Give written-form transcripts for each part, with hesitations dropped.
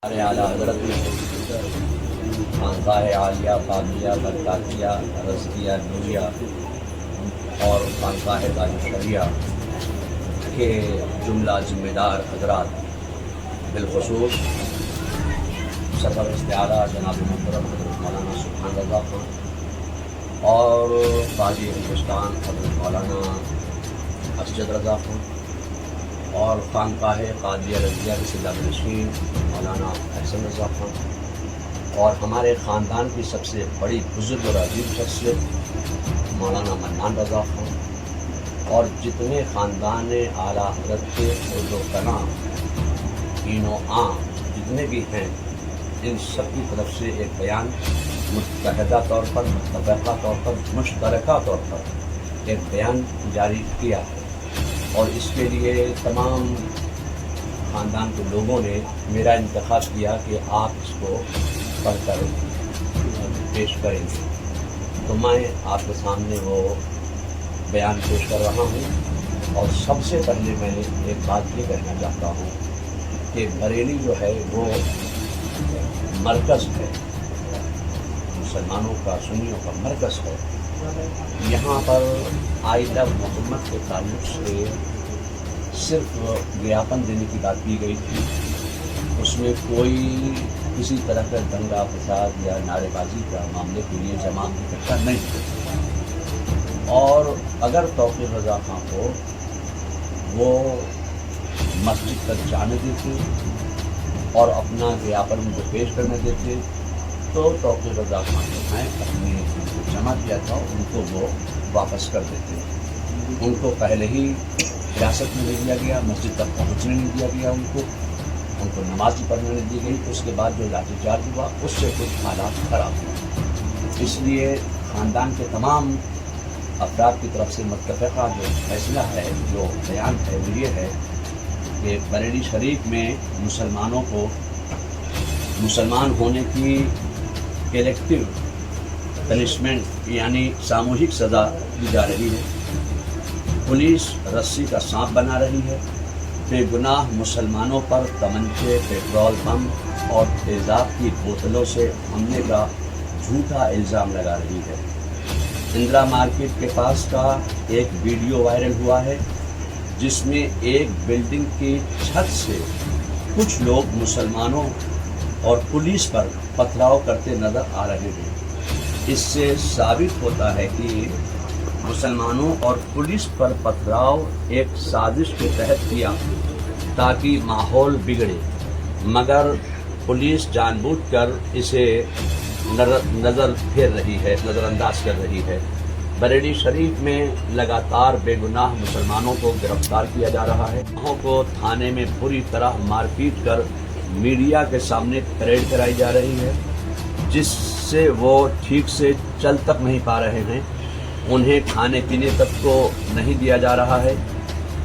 ہمارے اعلیٰ حضرت نے خانقاہ عالیہ قادریہ برکاتیہ رضویہ نوریہ اور خانقاہ دارالشریعہ کے جملہ ذمہ دار حضرات بالخصوص صدر استعارہ جناب محترم حضرت مولانا سبحان رضا خان اور قاضی ہندوستان حضرت مولانا اسجد رضا خان اور خانقاہ قادریہ رضویہ کے صدر نشین مولانا احسن رضا خان اور ہمارے خاندان کی سب سے بڑی بزرگ اور عظیم شخصیت مولانا منان رضا خان اور جتنے خاندان اعلیٰ حضرت کے عرض و تنع این و عام جتنے بھی ہیں ان سب کی طرف سے ایک بیان متحدہ طور پر متفقہ طور پر مشترکہ طور پر ایک بیان جاری کیا ہے اور اس کے لیے تمام خاندان کے لوگوں نے میرا انتخاب کیا کہ آپ اس کو پڑھ کر پیش کریں گے، تو میں آپ کے سامنے وہ بیان پیش کر رہا ہوں۔ اور سب سے پہلے میں ایک بات یہ کہنا چاہتا ہوں کہ بریلی جو ہے وہ مرکز ہے، مسلمانوں کا سنیوں کا مرکز ہے۔ یہاں پر آئلہ محمد کے تعلق سے صرف گیاپن دینے کی بات کی گئی تھی، اس میں کوئی کسی طرح کا دنگا فساد یا نعرے بازی کا معاملے کے لیے جماعت اکٹھا نہیں تھی۔ اور اگر توقیر رضا خان کو وہ مسجد تک جانے دیتے اور اپنا گیاپن ان کو پیش کرنے دیتے تو توقیر رضا خان جو ہیں اپنی جمع کیا تھا ان کو وہ واپس کر دیتے۔ ان کو پہلے ہی حراست میں لے لیا گیا، مسجد تک پہنچنے نہیں دیا گیا، ان کو نماز بھی پڑھنے نہیں دی گئی۔ اس کے بعد جو لاٹھی چارج ہوا اس سے کچھ حالات خراب ہوئے، اس لیے خاندان کے تمام افراد کی طرف سے متفقہ جو فیصلہ ہے، جو بیان ہے وہ یہ ہے کہ بریلی شریف میں مسلمانوں کو مسلمان ہونے کی کلیکٹیو پنشمنٹ یعنی ساموہک سزا دی جا رہی ہے۔ پولیس رسی کا سانپ بنا رہی ہے، بے گناہ مسلمانوں پر تمنچے، پیٹرول بم اور تیزاب کی بوتلوں سے حملے کا جھوٹا الزام لگا رہی ہے۔ اندرا مارکیٹ کے پاس کا ایک ویڈیو وائرل ہوا ہے جس میں ایک بلڈنگ کی چھت سے کچھ لوگ مسلمانوں اور پولیس پر پتھراؤ کرتے نظر آ رہے ہیں۔ اس سے ثابت ہوتا ہے کہ مسلمانوں اور پولیس پر پتھراؤ ایک سازش کے تحت کیا تاکہ ماحول بگڑے، مگر پولیس جان بوجھ کر اسے نظر پھیر رہی ہے، نظر انداز کر رہی ہے۔ بریلی شریف میں لگاتار بے گناہ مسلمانوں کو گرفتار کیا جا رہا ہے، انہوں کو تھانے میں بری طرح مار پیٹ کر میڈیا کے سامنے پریڈ کرائی جا رہی ہے، جس سے وہ ٹھیک سے چل تک نہیں پا رہے ہیں، انہیں کھانے پینے تک کو نہیں دیا جا رہا ہے۔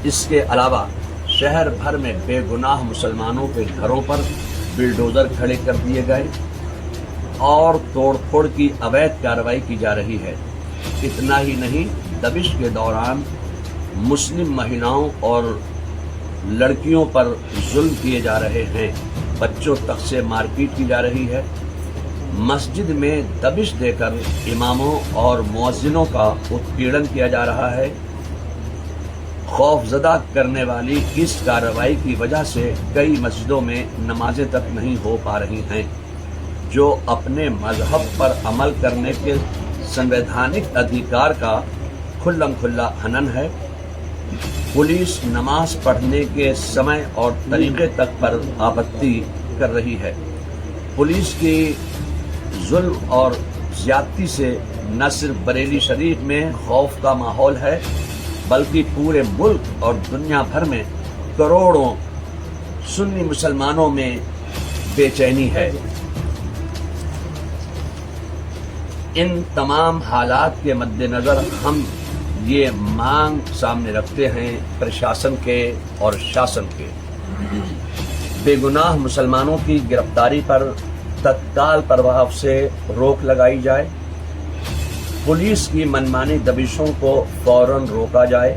اس کے علاوہ شہر بھر میں بے گناہ مسلمانوں کے گھروں پر بلڈوزر کھڑے کر دیے گئے اور توڑ پھوڑ کی اویدھ کارروائی کی جا رہی ہے۔ اتنا ہی نہیں، دبش کے دوران مسلم مہیلاؤں اور لڑکیوں پر ظلم کیے جا رہے ہیں، بچوں تک سے مار پیٹ کی جا رہی ہے۔ مسجد میں دبش دے کر اماموں اور مؤذنوں کا اتپیڑن کیا جا رہا ہے۔ خوف زدہ کرنے والی اس کارروائی کی وجہ سے کئی مسجدوں میں نمازیں تک نہیں ہو پا رہی ہیں، جو اپنے مذہب پر عمل کرنے کے سنویدھانک ادھیکار کا کھلم کھلا ہنن ہے۔ پولیس نماز پڑھنے کے سمے اور طریقے تک پر آپتی کر رہی ہے۔ پولیس کی ظلم اور زیادتی سے نہ صرف بریلی شریف میں خوف کا ماحول ہے بلکہ پورے ملک اور دنیا بھر میں کروڑوں سنی مسلمانوں میں بے چینی ہے۔ ان تمام حالات کے مد نظر ہم یہ مانگ سامنے رکھتے ہیں پرشاسن کے اور شاسن کے، بے گناہ مسلمانوں کی گرفتاری پر تتکال پربھاؤ سے روک لگائی جائے، پولیس کی منمانی دبشوں کو فوراً روکا جائے،